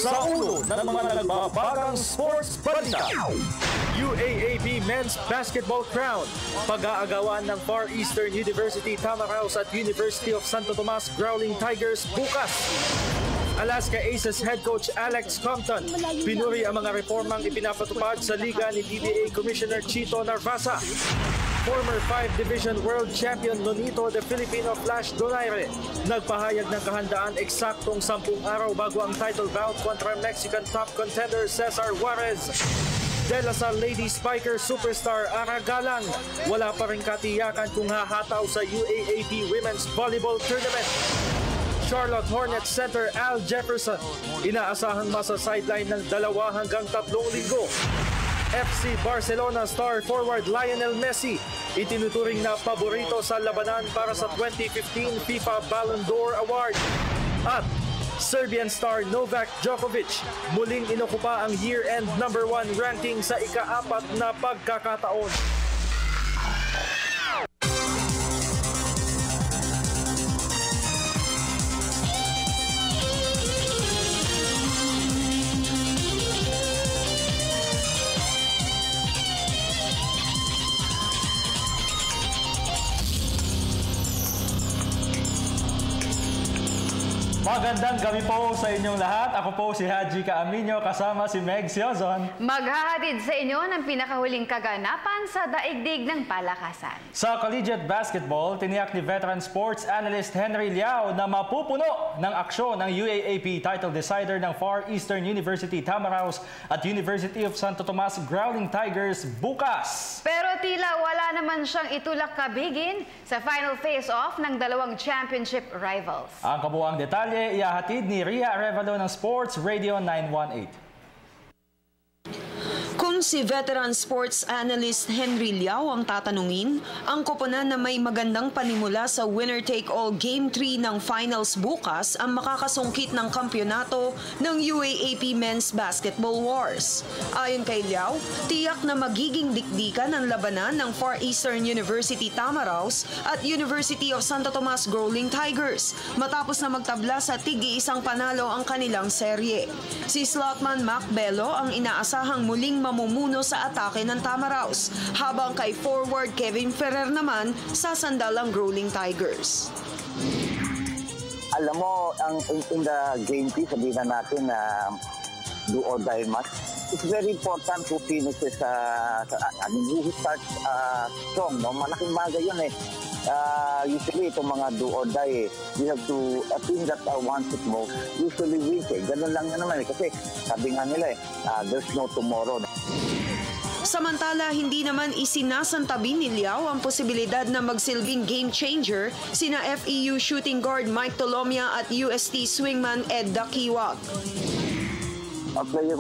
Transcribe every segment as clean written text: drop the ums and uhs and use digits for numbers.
sa ulo ng mga nagbabagang sports balita. UAAP Men's Basketball Crown, pag-aagawan ng Far Eastern University Tamaraos at University of Santo Tomas Growling Tigers bukas. Alaska Aces head coach Alex Compton pinuri ang mga reformang ipinapatupad sa liga ni PBA Commissioner Chito Narvasa. Former 5 Division World Champion Nonito de Filipino Flash Donaire nagpahayag ng kahandaan eksaktong 10 araw bago ang title bout kontra Mexican top contender Cesar Juarez. De La Salle Lady Spiker Superstar Aragalan wala pa rin katiyakan kung hahataw sa UAAP Women's Volleyball Tournament. Charlotte Hornets center Al Jefferson inaasahang masa-sideline ng 2 hanggang 3 linggo. FC Barcelona star forward Lionel Messi itinuturing na paborito sa labanan para sa 2015 FIFA Ballon d'Or Award. At Serbian star Novak Djokovic muling inokupa ang year-end number 1 ranking sa ika-4 na pagkakataon. Magandang gabi po sa inyong lahat. Ako po si Haji Kaaminyo kasama si Meg Siozon. Maghahatid sa inyo ng pinakahuling kaganapan sa daigdig ng palakasan. Sa collegiate basketball, tiniyak ni veteran sports analyst Henry Liao na mapupuno ng aksyon ng UAAP title decider ng Far Eastern University Tamaraos at University of Santo Tomas Growling Tigers bukas. Pero tila wala naman siyang itulak kabigin sa final face-off ng dalawang championship rivals. Ang kabuuang detalye ihahatid ni Ria Arevalo ng Sports Radio 918. Kung si veteran sports analyst Henry Liao ang tatanungin, ang koponan na may magandang panimula sa winner-take-all Game 3 ng finals bukas ang makakasungkit ng kampyonato ng UAAP Men's Basketball Wars. Ayon kay Liao, tiyak na magiging dikdikan ang labanan ng Far Eastern University Tamaraos at University of Santo Tomas Growling Tigers matapos na magtabla sa tig-iisang panalo ang kanilang serye. Si Slotman Macbelo ang inaasahang muling mamumuno sa atake ng Tamaraos, habang kay forward Kevin Ferrer naman sasandal ang Growling Tigers. Alam mo, in the game 3, sabihin na natin na do or die match, it's very important to finish who starts strong. No? Malaking bagay yun eh. Usually itong mga do or die, you have to, a team that wants it most usually wins eh. Ganun lang yun naman eh. Kasi sabi nga nila there's no tomorrow. Samantala, hindi naman isinasantabi ni Liao ang posibilidad na magsilbing game changer sina FEU shooting guard Mike Tolomia at UST swingman Ed Dakiwag. A player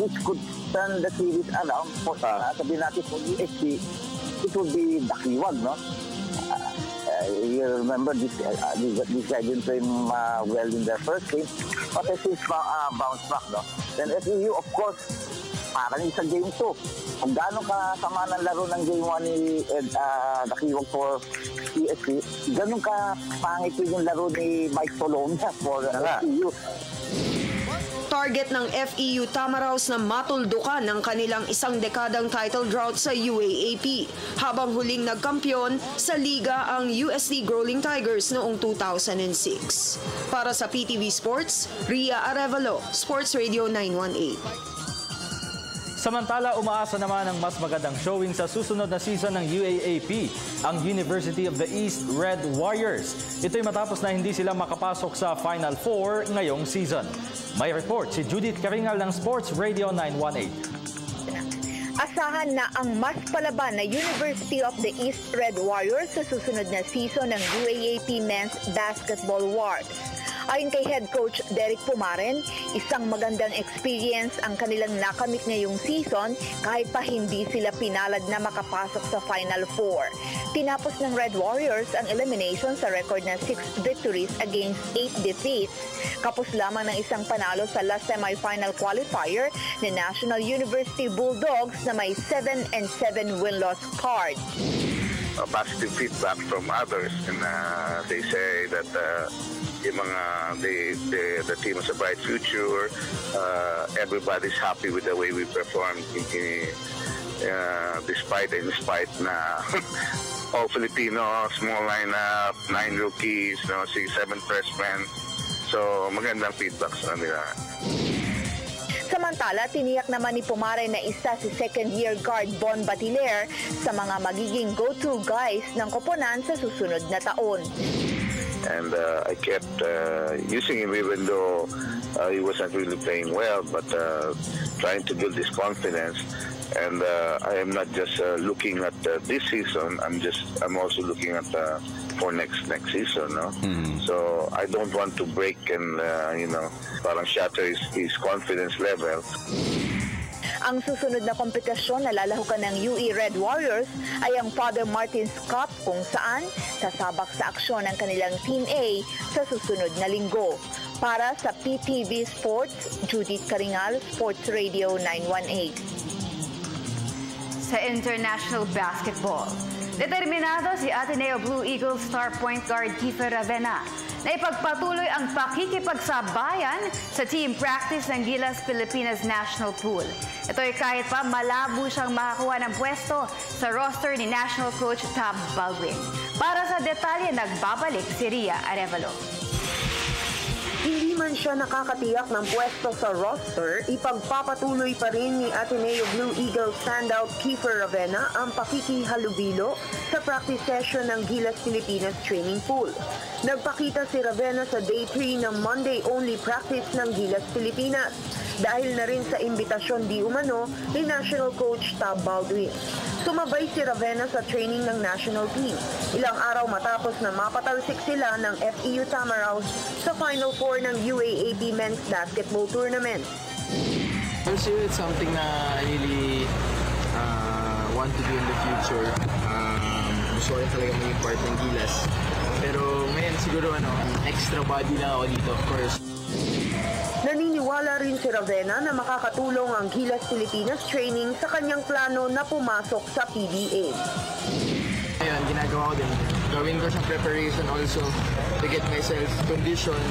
which could turn the series around for sabihin natin for UST, it would be Dakiwag, no? You remember this guy didn't play well in their first game, but I think bounce back, no? Then FEU, of course, parang sa game 2. Kung gaano kasama ng laro ng game 1 ni Dakiwag for UST, ganun ka pangit yung laro ni Mike Tolomia for FEU. Target ng FEU Tamaraos na matuldukan ng kanilang isang dekadang title drought sa UAAP, habang huling nagkampiyon sa liga ang UST Growling Tigers noong 2006. Para sa PTV Sports, Ria Arevalo, Sports Radio 918. Samantala, umaasa naman ang mas magandang showing sa susunod na season ng UAAP, ang University of the East Red Warriors. Ito'y matapos na hindi sila makapasok sa Final Four ngayong season. May report si Judith Karingal ng Sports Radio 918. Asahan na ang mas palaban na University of the East Red Warriors sa susunod na season ng UAAP Men's Basketball Wars. Ayon kay head coach Derek Pumaren, isang magandang experience ang kanilang nakamit ngayong season kahit pa hindi sila pinalad na makapasok sa Final Four. Tinapos ng Red Warriors ang elimination sa record na 6 victories against 8 defeats. Kapos lamang ng isang panalo sa last semi-final qualifier ni National University Bulldogs na may 7-7 win-loss card. Positive feedback from others, and they say that yung mga the team has a bright future. Everybody's happy with the way we performed despite and in spite na all Filipino, small lineup, 9 rookies, 7 freshmen. So magandang feedback sa kanila. Samantala, tiniyak naman ni Pumare na isa si second-year guard Bon Batiler sa mga magiging go-to guys ng koponan sa susunod na taon. And I kept using him even though he wasn't really playing well, but trying to build his confidence. And I am not just looking at this season. I'm also looking at for next season, no. So I don't want to break and parang shatter his confidence level. Ang susunod na kompetisyon na lalahukan ng UE Red Warriors ay ang Father Martin's Cup kung saan sasabak sa aksyon ang kanilang Team A sa susunod na linggo. Para sa PTV Sports, Judith Caringal, Sports Radio 918. Sa international basketball, determinado si Ateneo Blue Eagles star point guard Kiefer Ravena na ipagpatuloy ang pakikipagsabayan sa team practice ng Gilas Pilipinas National Pool. Ito ay kahit pa malabo siyang makakuha ng pwesto sa roster ni National Coach Tab Baldwin. Para sa detalye, nagbabalik si Ria Arevalo. Hindi man siya nakakatiyak ng pwesto sa roster, ipagpapatuloy pa rin ni Ateneo Blue Eagles standout Kiefer Ravena ang pakikihalubilo sa practice session ng Gilas Pilipinas Training Pool. Nagpakita si Ravena sa Day 3 ng Monday-only practice ng Gilas Pilipinas dahil na rin sa imbitasyon di umano ni National Coach Tab Baldwin. Sumabay si Ravena sa training ng national team. Ilang araw matapos na mapatalsik sila ng FEU Tamaraws sa Final Four ng UAAP Men's Basketball Tournament. Also, it's something na I really want to do in the future. Gusto ko rin talaga maging part ng Gilas. Pero ngayon siguro extra body lang ako dito, of course. Naniniwala rin si Ravena na makakatulong ang Gilas Pilipinas training sa kanyang plano na pumasok sa PBA. Ayun, ginagawa ko din. Gawin ko siyang preparation also to get myself conditioned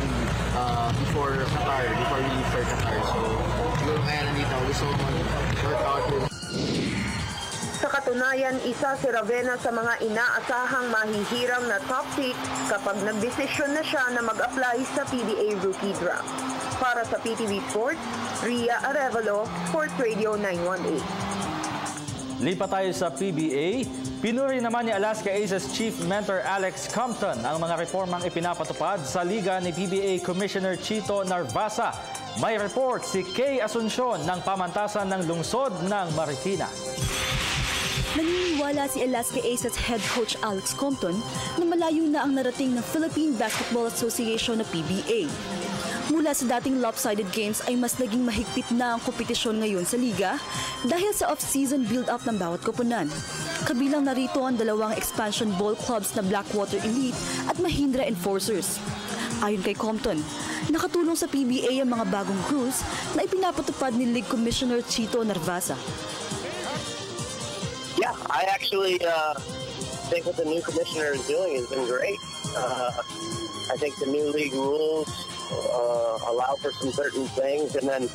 before Qatar, before we leave for Qatar. So, siguro kaya nandito ako gusto ko mag-workout din. Sa katunayan, isa si Ravena sa mga inaasahang mahihirang na top pick kapag nagdesisyon na siya na mag-apply sa PBA Rookie Draft. Para sa PTV Sports, Ria Arevalo, Sports Radio 918. Lipat tayo sa PBA. Pinuri naman ni Alaska Aces Chief Mentor Alex Compton ang mga reformang ipinapatupad sa liga ni PBA Commissioner Chito Narvasa. May report si Kay Asuncion ng pamantasan ng lungsod ng Marikina. Naniniwala si Alaska Aces Head Coach Alex Compton na malayo na ang narating ng Philippine Basketball Association na PBA. Mula sa dating lopsided games ay mas naging mahigpit na ang kompetisyon ngayon sa liga dahil sa off-season build-up ng bawat koponan. Kabilang narito ang dalawang expansion ball clubs na Blackwater Elite at Mahindra Enforcers. Ayon kay Compton, nakatulong sa PBA ang mga bagong rules na ipinapatupad ni League Commissioner Chito Narvasa. Yeah, I actually think what the new commissioner is doing has been great. I think the new league rules allow for some certain things, and then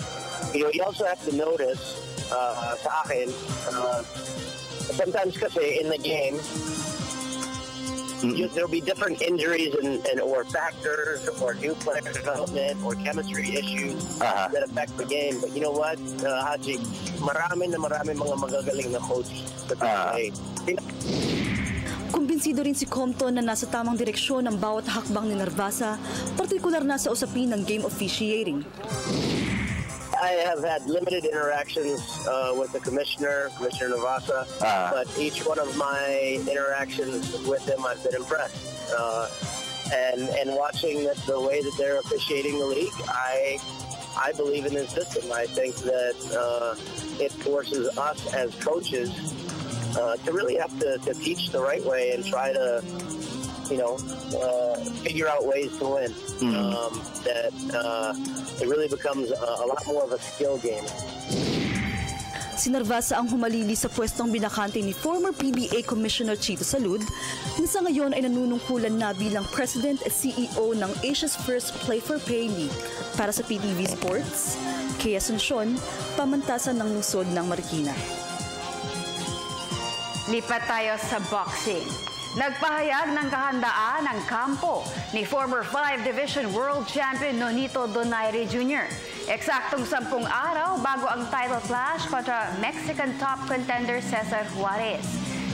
you also have to notice sa akin sometimes kasi in the game there'll be different injuries and or factors or new player development or chemistry issues that affect the game. But you know what, Haji, marami mga magagaling na coach sa PBA. Kumbinsido rin si Compton na nasa tamang direksyon ng bawat hakbang ni Narvasa, partikular na sa usapin ng game officiating. I have had limited interactions with the Commissioner Narvasa, but each one of my interactions with him, I've been impressed. And watching the way that they're officiating the league, I believe in his system. I think that it forces us as coaches to really have to teach the right way and try to, figure out ways to win. That it really becomes a lot more of a skill game. Si Narvasa ang humalili sa pwestong binakante ni former PBA Commissioner Chito Salud na sa ngayon ay nanunungkulan na bilang President at CEO ng Asia's First Play for Pay League. Para sa PTV Sports, Kay Asuncion, pamantasan ng lungsod ng Marikina. Lipat tayo sa boxing. Nagpahayag ng kahandaan ng kampo ni former 5 Division World Champion Nonito Donaire Jr. Eksaktong 10 araw bago ang title clash kontra Mexican top contender Cesar Juarez.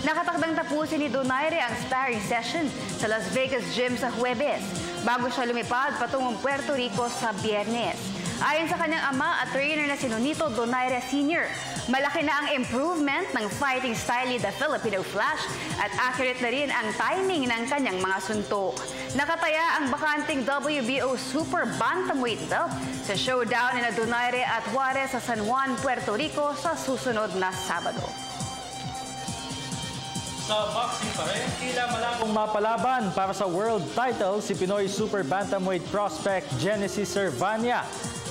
Nakatakdang tapusin ni Donaire ang sparring session sa Las Vegas Gym sa Huwebes bago siya lumipad patungong Puerto Rico sa Biyernes. Ayon sa kanyang ama at trainer na si Nonito Donaire Sr., malaki na ang improvement ng fighting style ni The Filipino Flash at accurate na rin ang timing ng kanyang mga suntok. Nakataya ang bakanting WBO Super Bantamweight belt sa showdown ni Donaire at Juarez sa San Juan, Puerto Rico sa susunod na Sabado. Sa boxing pa rin, tila malabong mapalaban para sa world title si Pinoy Super Bantamweight prospect Genesis Servania.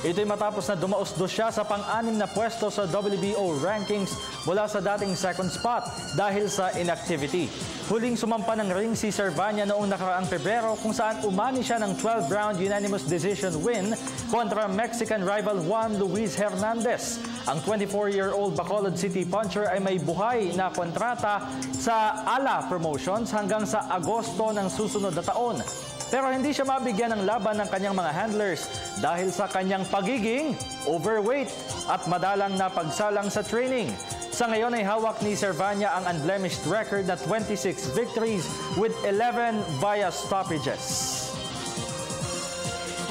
Ito'y matapos na dumaos-dos siya sa pang-anim na pwesto sa WBO rankings mula sa dating second spot dahil sa inactivity. Huling sumampa ng ring si Servania noong nakaraang Pebrero kung saan umani siya ng 12-round unanimous decision win kontra Mexican rival Juan Luis Hernandez. Ang 24-year-old Bacolod City puncher ay may buhay na kontrata sa ALA Promotions hanggang sa Agosto ng susunod na taon. Pero hindi siya mabigyan ng laban ng kanyang mga handlers dahil sa kanyang pagiging overweight at madalang na pagsalang sa training. Sa ngayon ay hawak ni Servania ang unblemished record na 26 victories with 11 via stoppages.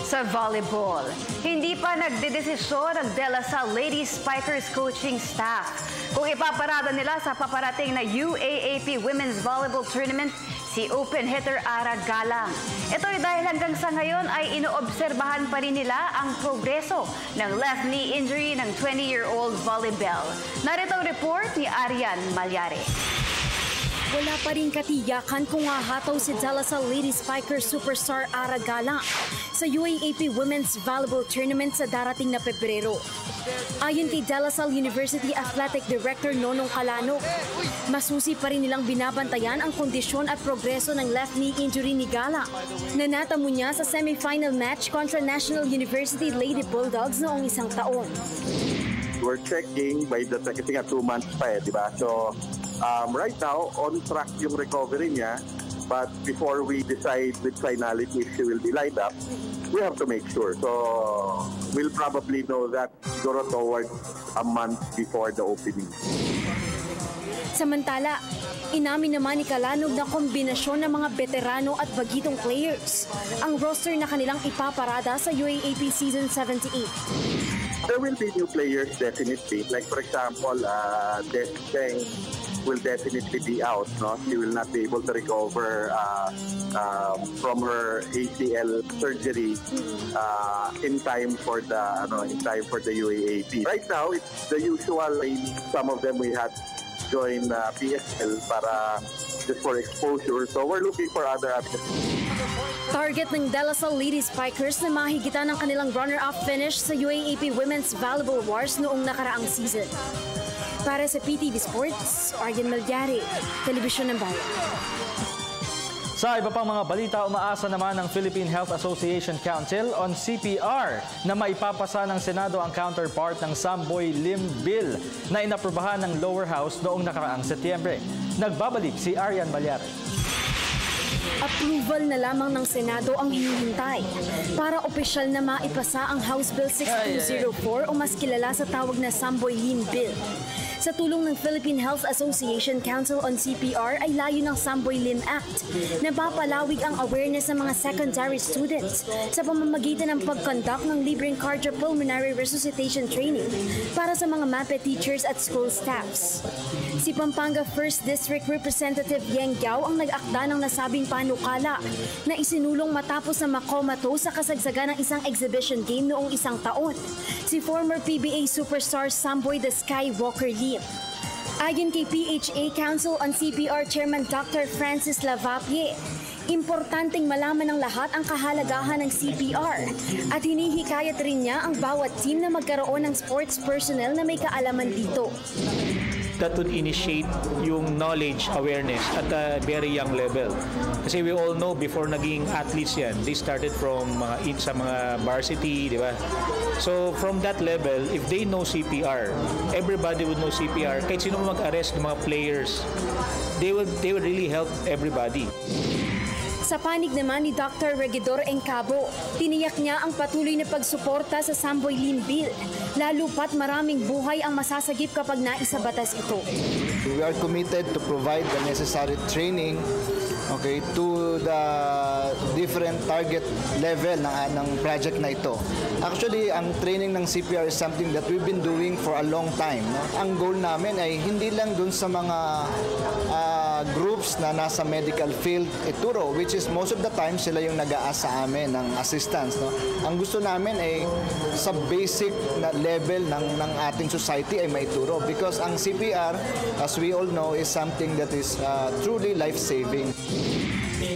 Sa volleyball, hindi pa nagdedesisyon ang De La Salle Ladies Spikers coaching staff kung ipaparada nila sa paparating na UAAP Women's Volleyball Tournament si open hitter Ara Galang. Ito ay dahil hanggang sa ngayon ay inoobserbahan pa rin nila ang progreso ng left knee injury ng 20-year-old volleyball. Narito ang report ni Arian Malyare. Wala pa rin katiyakan kung hahataw si De La Salle Ladies Spikers superstar Ara Galang sa UAAP Women's Volleyball Tournament sa darating na Pebrero. Ayon kay De La Salle University Athletic Director Nonong Calano, masusi pa rin nilang binabantayan ang kondisyon at progreso ng left knee injury ni Galang na natamo niya sa semifinal match kontra National University Lady Bulldogs noong isang taon. We're checking by the kasi nga 2 months pa di ba? So right now, on track yung recovery niya. But before we decide with finality if she will be lined up, we have to make sure. So we'll probably know that siguro toward a month before the opening. Samantala, inamin naman ni Calanog na kombinasyon ng mga veterano at bagitong players ang roster na kanilang ipaparada sa UAAP Season 78. There will be new players definitely. Like for example, Des Cheng will definitely be out. No, she will not be able to recover from her ACL surgery in time for the UAAP. Right now, it's the usual. Some of them we had join PSL para just for exposure. So we're looking for other options. Target ng De La Salle Ladies Spikers na mahigitan ng kanilang runner-up finish sa UAAP Women's Volleyball Wars noong nakaraang season. Para sa PTV Sports, Arian Malyare, Telebisyon ng Bayan. Sa iba pang mga balita, umaasa naman ng Philippine Health Association Council on CPR na maipapasa ng Senado ang counterpart ng Samboy Lim Bill na inaprubahan ng lower house noong nakaraang Setyembre. Nagbabalik si Arian Malyare. Approval na lamang ng Senado ang hinihintay para opisyal na maipasa ang House Bill 6204 o mas kilala sa tawag na Samboy Lim Bill. Sa tulong ng Philippine Health Association Council on CPR ay layo ng Samboy Lim Act na papalawig ang awareness ng mga secondary students sa pamamagitan ng pag-conduct ng libreng cardiopulmonary resuscitation training para sa mga MAPE teachers at school staffs. Si Pampanga 1st District Representative Yeng Giao ang nag-akda ng nasabing panukala na isinulong matapos na makomatose sa kasagsagan ng isang exhibition game noong isang taon. Si former PBA superstar Samboy the Skywalker Lim. Ayon kay PHA Council on CPR Chairman Dr. Francis Lavapie, Importanteng malaman ng lahat ang kahalagahan ng CPR at hinihikayat rin niya ang bawat team na magkaroon ng sports personnel na may kaalaman dito. That would initiate yung knowledge, awareness at a very young level. Kasi we all know before naging athletes yan, they started from sa mga varsity, di ba? So from that level, if they know CPR, everybody would know CPR. Kahit sino mag-arrest ng mga players, they would really help everybody. Sa panig naman ni Dr. Regidor Encabo, tiniyak niya ang patuloy na pagsuporta sa Samboy Lean Bill, lalo pat maraming buhay ang masasagip kapag naisabatas ito. We are committed to provide the necessary training to the different target level ng project na ito. Actually, ang training ng CPR is something that we've been doing for a long time. No? Ang goal namin ay hindi lang dun sa mga groups na nasa medical field ituro, which is most of the time sila yung nag-aasa amin ng assistance. No? Ang gusto namin ay sa basic na level ng ating society ay maituro because ang CPR, as we all know, is something that is truly life-saving.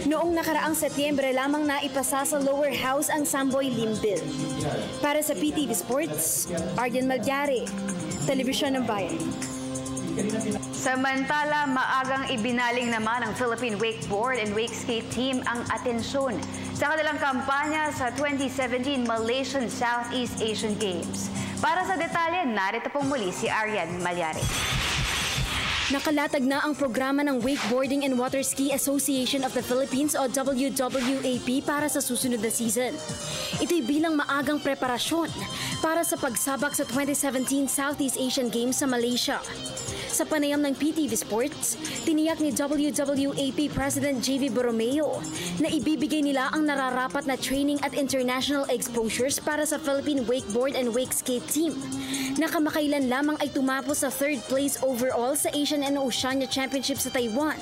Noong nakaraang Setyembre lamang naipasa sa lower house ang Samboy Lean Bill. Para sa PTV Sports, Arden Malyari, Telebisyon ng Bayan. Samantala, maagang ibinaling naman ng Philippine Wakeboard and Wakeskate team ang atensyon sa kanilang kampanya sa 2017 Malaysian Southeast Asian Games. Para sa detalye, narito pong muli si Arden Malyari. Nakalatag na ang programa ng Wakeboarding and Waterski Association of the Philippines o WWAP para sa susunod na season. Ito'y bilang maagang preparasyon para sa pagsabak sa 2017 Southeast Asian Games sa Malaysia. Sa panayam ng PTV Sports, tiniyak ni WWAP President JV Borromeo na ibibigay nila ang nararapat na training at international exposures para sa Philippine Wakeboard and Wakeskate team na kamakailan lamang ay tumapos sa 3rd place overall sa Asian and Oceania Championship sa Taiwan,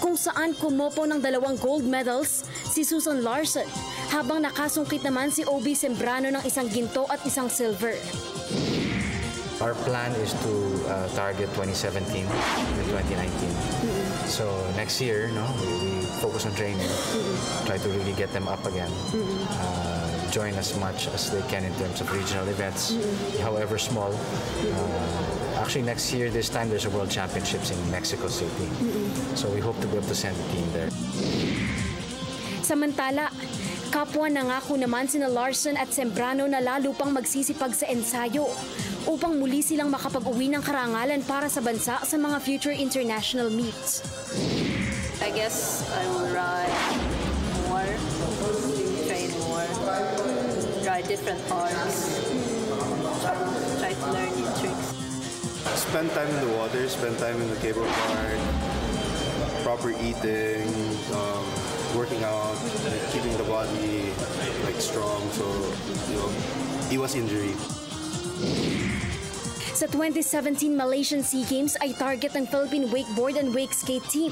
kung saan kumopo ng 2 gold medals si Susan Larson, habang nakasungkit naman si Obi Sembrano ng 1 ginto at 1 silver. Our plan is to target 2017 and 2019. So next year, we focus on training, try to really get them up again, join as much as they can in terms of regional events, however small. Actually, next year, this time, there's a World Championships in Mexico City. So we hope to be able to send the team there. Samantala, kapwa nangako naman sina Larson at Sembrano na lalo pang magsisipag sa ensayo upang muli silang makapag-uwi ng karangalan para sa bansa sa mga future international meets. I guess I will ride more, train more, ride different arms, try to learn new tricks. Spend time in the water, spend time in the cable park, proper eating, working out, keeping the body strong, so iwas injury. Sa 2017 Malaysian SEA Games ay target ng Philippine Wakeboard and Wakeskate team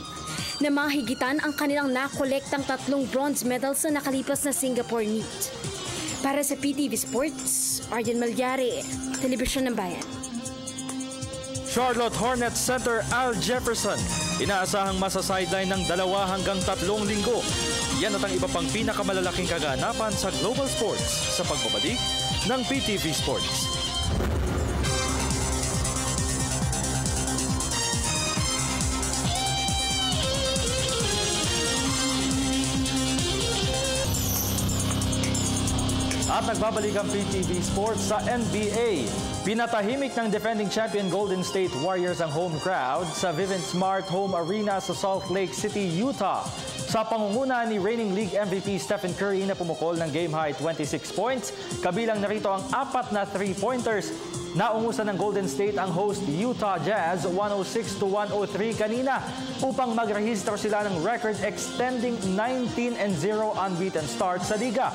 na mahigitan ang kanilang nakolektang 3 bronze medals sa nakalipas na Singapore meet. Para sa PTV Sports, Arden Malyari, Telebisyon ng Bayan. Charlotte Hornets center Al Jefferson, inaasahang masa-sideline ng 2 hanggang 3 linggo. Yan at ang iba pang pinakamalalaking kaganapan sa global sports sa pagbabalik ng PTV Sports. At nagbabalik ang PTV Sports sa NBA. Pinatahimik ng defending champion Golden State Warriors ang home crowd sa Vivint Smart Home Arena sa Salt Lake City, Utah. Sa pangunguna ni reigning league MVP Stephen Curry na pumukol ng game-high 26 points, kabilang narito ang 4 na 3-pointers. Naungusan ng Golden State ang host Utah Jazz 106-103 kanina upang magrehistro sila ng record extending 19-0 unbeaten start sa liga.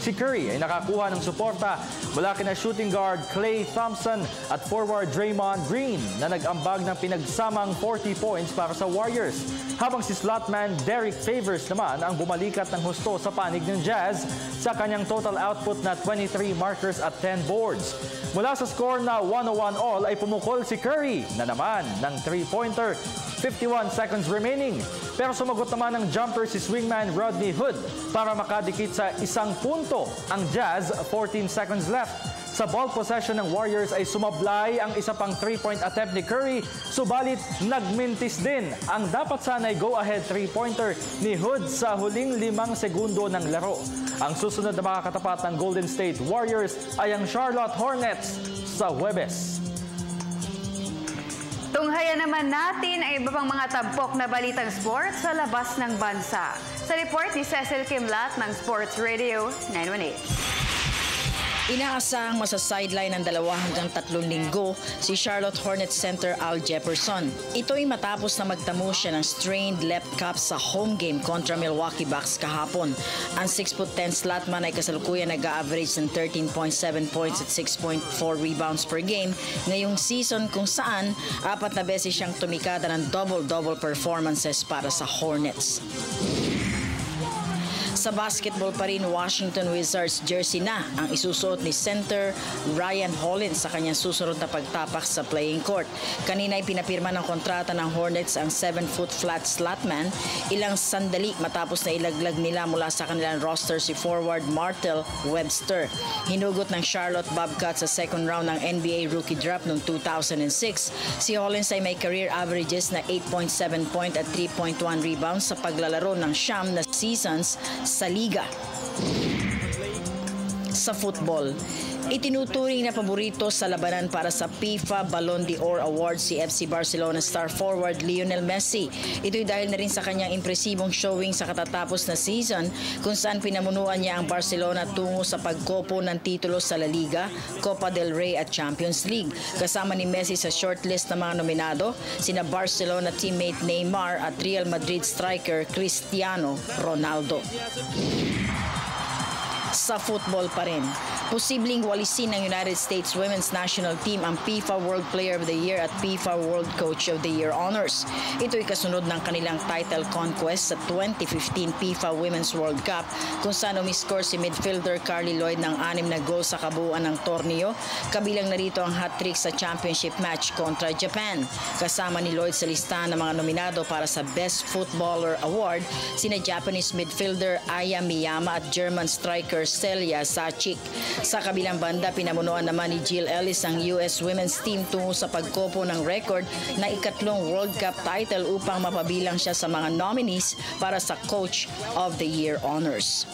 Si Curry ay nakakuha ng suporta mula kina shooting guard Klay Thompson at forward Draymond Green na nag-ambag ng pinagsamang 40 points para sa Warriors. Habang si slotman Derek Favors naman ang bumalikat ng husto sa panig ng Jazz sa kanyang total output na 23 markers at 10 boards. Mula sa score na 101 all ay pumukol si Curry na naman ng 3-pointer, 51 seconds remaining. Pero sumagot naman ng jumper si swingman Rodney Hood para makadikit sa 1 punto ang Jazz, 14 seconds left. Sa ball possession ng Warriors ay sumablay ang isa pang 3-point attempt ni Curry, subalit nagmintis din ang dapat sana'y go-ahead 3-pointer ni Hood sa huling 5 segundo ng laro. Ang susunod na makakatapat ng Golden State Warriors ay ang Charlotte Hornets sa Huwebes. Tunghayan naman natin ay iba pang mga tampok na balitang sports sa labas ng bansa. Sa report ni Cecil Kimlat ng Sports Radio 918. Inaasahang masa-sideline ng 2 hanggang 3 linggo si Charlotte Hornets center Al Jefferson. Ito'y matapos na magtamo siya ng strained left calf sa home game kontra Milwaukee Bucks kahapon. Ang 6'10" slotman ay kasalukuyan nag-a-average ng 13.7 points at 6.4 rebounds per game ngayong season kung saan 4 na beses siyang tumikada ng double-double performances para sa Hornets. Sa basketball pa rin, Washington Wizards jersey na ang isusuot ni center Ryan Hollins sa kanyang susunod na pagtapak sa playing court. Kanina ay pinapirma ng kontrata ng Hornets ang 7-foot flat slotman ilang sandali matapos na ilaglag nila mula sa kanilang roster si forward Martell Webster. Hinugot ng Charlotte Bobcats sa second round ng NBA rookie draft noong 2006. Si Hollins ay may career averages na 8.7 point at 3.1 rebounds sa paglalaro ng 9 na seasons sa liga. Sa football, itinuturing na paborito sa labanan para sa FIFA Ballon d'Or Award si FC Barcelona star forward Lionel Messi. Ito'y dahil na rin sa kanyang impresibong showing sa katatapos na season kung saan pinamunuan niya ang Barcelona tungo sa pagkopo ng titulo sa La Liga, Copa del Rey at Champions League. Kasama ni Messi sa shortlist ng mga nominado sina Barcelona teammate Neymar at Real Madrid striker Cristiano Ronaldo. Sa football pa rin, posibleng walisin ng United States Women's National Team ang FIFA World Player of the Year at FIFA World Coach of the Year honors. Ito'y kasunod ng kanilang title conquest sa 2015 FIFA Women's World Cup kung saan umiscore si midfielder Carly Lloyd ng 6 na gol sa kabuuan ng torneo, kabilang narito ang hat-trick sa championship match kontra Japan. Kasama ni Lloyd sa listahan ng mga nominado para sa Best Footballer Award sina Japanese midfielder Aya Miyama at German striker Celia Sachik. Sa kabilang banda, pinamunuan naman ni Jill Ellis ang US Women's Team tungo sa pagkopo ng record na 2nd World Cup title upang mapabilang siya sa mga nominees para sa Coach of the Year honors.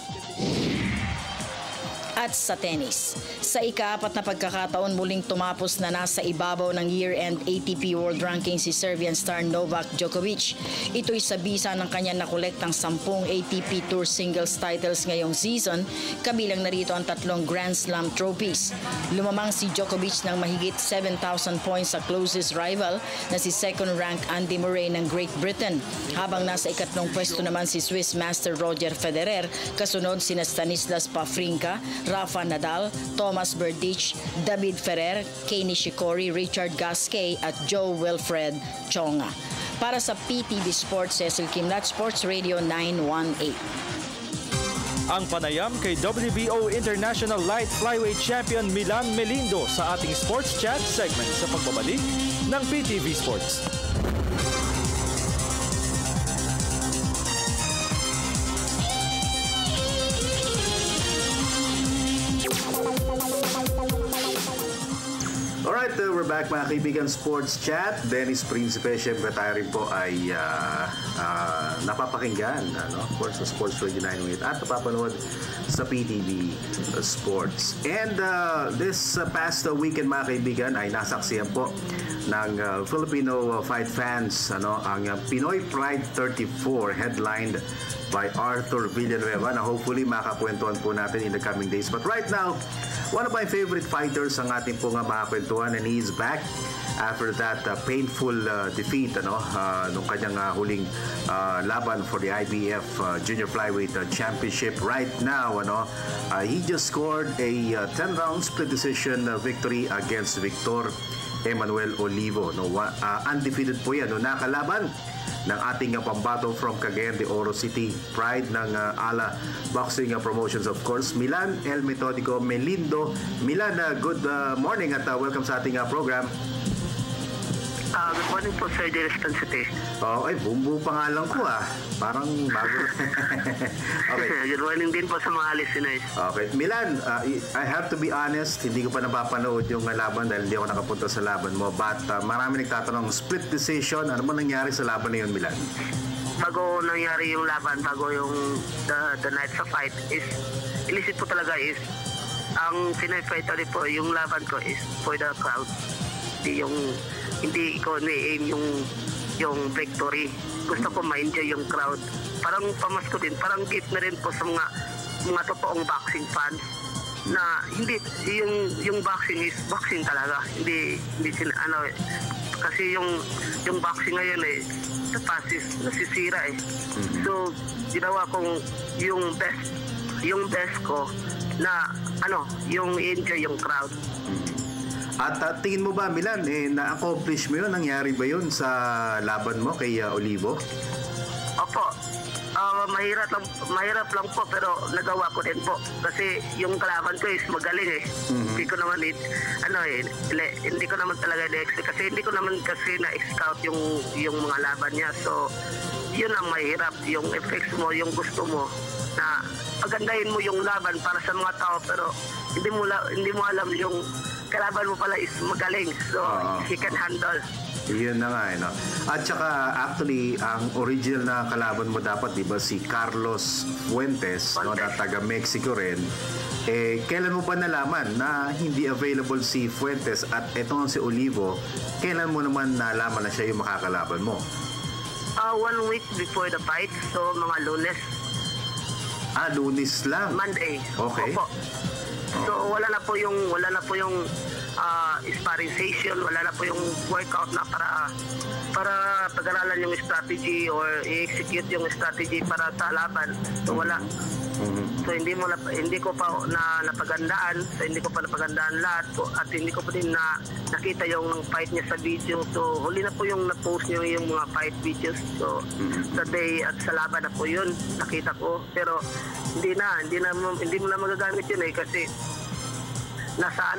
At sa tennis, sa ika-4 na pagkakataon muling tumapos na nasa ibabaw ng year-end ATP World Ranking si Serbian star Novak Djokovic. Ito'y sa bisa ng kanyang nakolektang 10 ATP Tour singles titles ngayong season, kabilang narito ang 3 Grand Slam trophies. Lumamang si Djokovic ng mahigit 7,000 points sa closest rival na si second-ranked Andy Murray ng Great Britain, habang nasa ikatlong pwesto naman si Swiss Master Roger Federer, kasunod sina Stanislas Wawrinka, Rafa Nadal, Thomas Berdych, David Ferrer, Kei Nishikori, Richard Gasquet at Joe Wilfred Tsonga. Para sa PTV Sports, Cecil Kimlat, Sports Radio 918. Ang panayam kay WBO International Light Flyweight Champion Milan Melindo sa ating Sports Chat segment sa pagbabalik ng PTV Sports. Alright, we're back mga kaibigan, Sports Chat. Dennis Principe, syempre tayo rin po ay napapakinggan, of course, sa Sports Radio 918 at napapanood sa PTV Sports. And this past weekend mga kaibigan ay nasaksihan po ng Filipino fight fans ang Pinoy Pride 34 headlined by Arthur Villanueva na hopefully makakwentuhan po natin in the coming days. But right now, one of my favorite fighters ang ating pong makakwentuhan, and he is back after that painful defeat nung kanyang huling laban for the IBF Junior Flyweight Championship. Right now, he just scored a 10-round split decision victory against Victor Emmanuel Olivo. Undefeated po yan. Nakalaban ng ating pambato from Cagayan de Oro City, pride ng Ala Boxing Promotions, of course, Milan El Metodico Melindo. Milan, good morning at welcome sa ating program. Good morning po, Sir Jerry City. Ay, bumbu pa nga lang ko Parang bago. Okay. Good morning din po sa mga listeners. Okay. Milan, I have to be honest, hindi ko pa napapanood yung laban dahil hindi ako nakapunta sa laban mo. But marami nagtatanong, split decision, ano ba nangyari sa laban na yun, Milan? Bago nangyari yung laban, bago yung the night sa fight, is ilisip po talaga is, ang sinifight po, yung laban ko is for the crowd. Hindi ko ni-aim yung victory. Gusto ko ma-enjoy yung crowd. Parang pamasko din, parang gift na rin po sa mga totoong boxing fans na hindi yung boxing is boxing talaga. Hindi kasi yung boxing ngayon the past is nasisira So ginawa kong yung best ko na yung enjoy yung crowd. At tingin mo ba, Milan, na-accomplish mo yun? Nangyari ba yun sa laban mo kay Olivo? Opo. Mahirap lang po, pero nagawa ko din po. Kasi yung kalaban ko is magaling Hindi ko naman hindi ko naman talaga na-expect. Kasi hindi ko naman kasi na-scout yung mga laban niya. So, yun ang mahirap. Yung effects mo, yung gusto mo na pagandahin mo yung laban para sa mga tao, pero hindi mo alam yung kalaban mo pala is magaling, so he can handle. Yun na nga, At saka, actually, ang original na kalaban mo dapat, di ba, si Carlos Fuentes, na taga Mexico rin. Kailan mo ba nalaman na hindi available si Fuentes at etong si Olivo, kailan mo naman nalaman na siya yung makakalaban mo? 1 week before the fight, so mga Lunes. Lunes lang? Monday. Okay. Opo. So wala na po yung sparring session, wala na po yung workout na para pag-aralan yung strategy or i-execute yung strategy para sa laban. So wala. So hindi ko pa napagandaan, so hindi ko pa napagandaan lahat po, at hindi ko pa din nakita yung fight niya sa video. So huli na po yung na-post niyo yung mga fight videos. So sa day at sa laban na po yun nakita ko, pero hindi mo na magagamit yun kasi nasa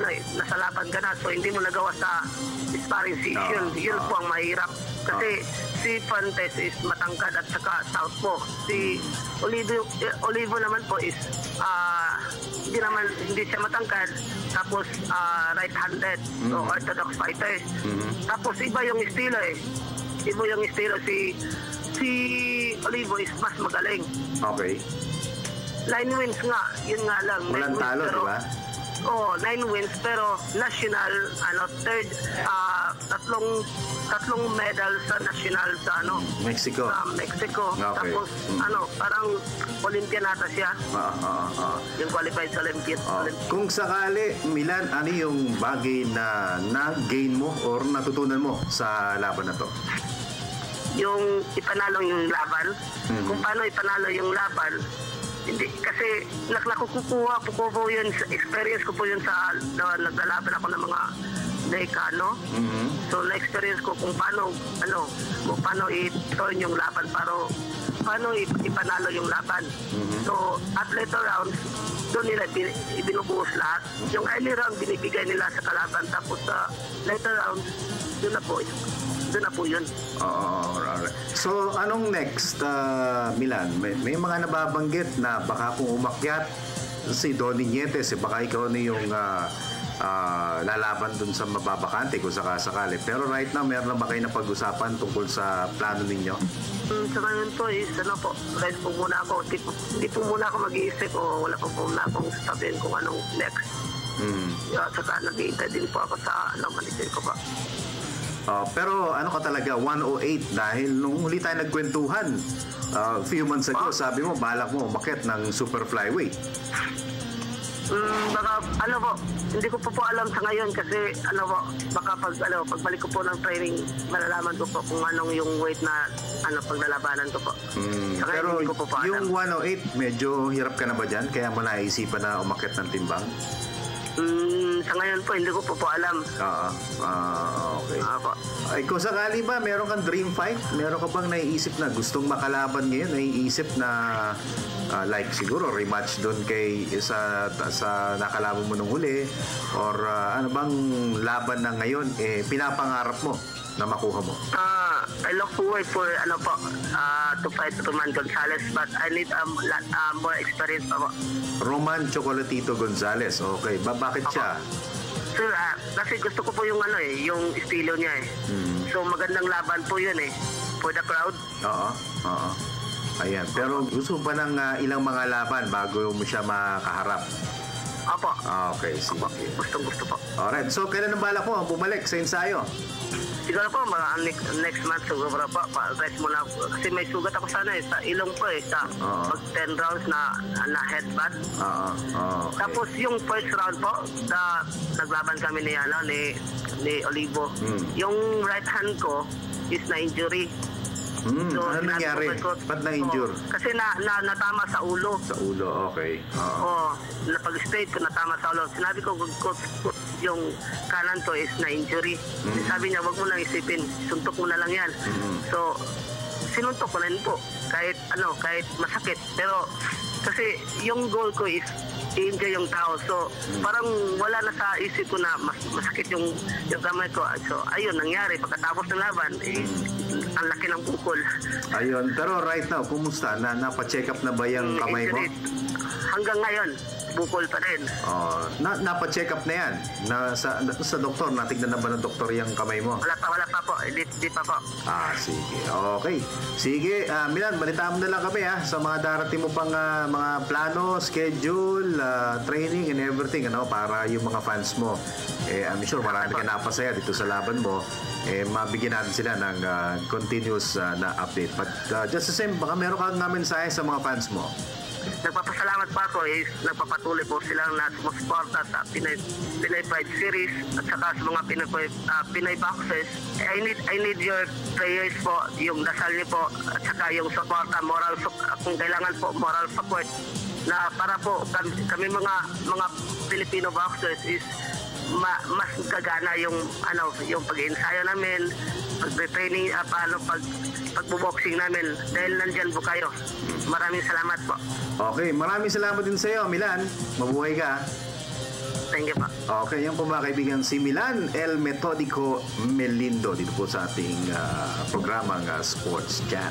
laban ka na, so hindi mo nagawa sa sparring session. Yun po ang mahirap kasi si Fuentes is matangkad at saka southpaw. Si Olivo naman po is hindi siya matangkad, tapos right-handed, so orthodox fighter. Tapos iba yung estilo si Olivo is mas magaling. Okay. 9 wins nga, yun nga lang. Walang talo, di ba? 9 wins, pero national, third, tatlong medal sa national sa Mexico. Sa Mexico. Okay. Tapos, parang Olympian nata siya. Yung qualified sa Olympian. Kung sakali, Milan, ano yung bagay na na-gain mo or natutunan mo sa laban na to? Yung ipanalo yung laban. Kung paano ipanalo yung laban, hindi, kasi nakukuha po po yun, experience ko po yun sa naglalaban ako ng mga dekano. So na-experience ko kung paano i-turn yung laban, paano ipanalo yung laban. So at later rounds, doon nila ibinubuhos lahat. Yung early round binibigay nila sa kalaban, tapos sa later rounds, doon na po yun. So, anong next, Milan? May mga nababanggit na baka kung umakyat si Donnie Nietes, baka ikaw na yung lalaban dun sa mababakante kung sakasakali. Pero right now, meron na ba kayo na pag-usapan tungkol sa plano ninyo? Sa ngayon po is, rest po muna ako. Hindi po muna ako mag-iisip o wala po muna akong sabihin kung anong next. At saka nag-iintay din po ako sa manager ko pa. Pero ano ka talaga, 108 dahil nung huli tayo nagkwentuhan few months ago, sabi mo, balak mo umakyat ng super flyweight. Baka, hindi ko po alam sa ngayon kasi, baka pagbalik ko po ng training, malalaman ko po kung anong yung weight na, paglalabanan ko po. Pero hindi ko po yung 108, medyo hirap ka na ba dyan? Kaya mo naisipan na umakyat ng timbang? Sa ngayon po, hindi ko po alam. Okay. Ay, kung sakali ba, meron kang dream fight? Meron ka bang naiisip na gustong makalaban ngayon? Naiisip na like siguro rematch doon kay sa nakalaban mo nung huli? Or ano bang laban na ngayon pinapangarap mo na makuha mo? I look forward for to fight Roman Gonzalez, but I need more experience pa po. Roman Chocolatito Gonzalez. Okay. Bakit siya? Sir, kasi gusto ko po yung yung estilo niya So magandang laban po yun for the crowd. Oo. Ayan. Pero gusto pa ng ilang mga laban bago mo siya makaharap. Opo. Okay, sige. Gusto po. Alright. So kailan ang balak mo bumalik sa ensayo? Siguro po, next month siguro po, rest muna. Kasi may sugat ako sana sa ilong po sa pag 10 rounds na headbutt. Okay. Tapos yung first round po, naglaban kami ni Olivo. Yung right hand ko is na-injury. So, ano nangyari? Ba't na-injure? Kasi natama sa ulo. Sa ulo, okay. Napag-straight ko, natama sa ulo. Sinabi ko, yung kanan ko is na-injury. Sabi niya, wag mo nang isipin. Suntok mo na lang yan. So, sinuntok ko na rin po. Kahit masakit. Pero, kasi yung goal ko is i-enjoy yung tao. So, parang wala na sa isip ko na masakit yung kamay ko. So, ayun, nangyari. Pagkatapos ng laban, ang laki ng bukol. Ayun. Pero right now, kumusta? Napa-check up na ba yung kamay mo? Hanggang ngayon, bukol pa rin. Napa-check up na yan? Sa doktor, natignan na ba ng doktor yung kamay mo? Wala pa po. Hindi pa po. Sige. Okay. Sige, Milan, balitaan mo na lang kami sa mga darating mo pang mga plano, schedule, training and everything, para yung mga fans mo. I'm sure marami ka napasaya dito sa laban mo. Mabigyan natin sila ng continuous na update. But just the same, baka meron kang mensahe sa mga fans mo. Nagpapasalamat pa ako nagpapatuloy po silang na sumusuporta sa Pinay Pride Series at saka sa mga Pinay Boxers. I need your prayers po, yung dasal niyo po at saka yung suporta, kung kailangan po moral support na para po kami mga Filipino boxers is mas gagana yung pag-iensayo namin, pag-training, pagbo-boxing namin dahil nandyan po kayo. Maraming salamat po. Okay, maraming salamat din sa iyo, Milan. Mabuhay ka. Thank you po. Okay, yung po mga kaibigan, si Milan El Metodico Melindo dito po sa ating programang Sports Chat.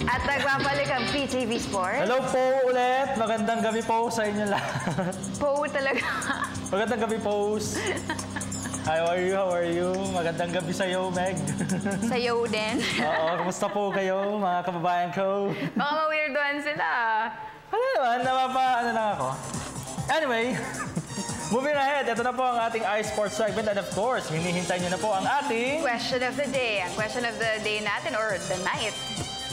At nagbabalik ang PTV Sports. Hello po ulit. Magandang gabi po sa inyo lahat. Po talaga. Magandang gabi po. How are you? Magandang gabi sa iyo, Meg. Sa iyo din. Oo, kumusta po kayo, mga kababayan ko? Baka ma-weirdoan sila. Ano naman, ano lang ako. Anyway, moving ahead, ito na po ang ating iSports segment and of course, hinihintay nyo na po ang ating Question of the Day. Ang question of the day natin or the night.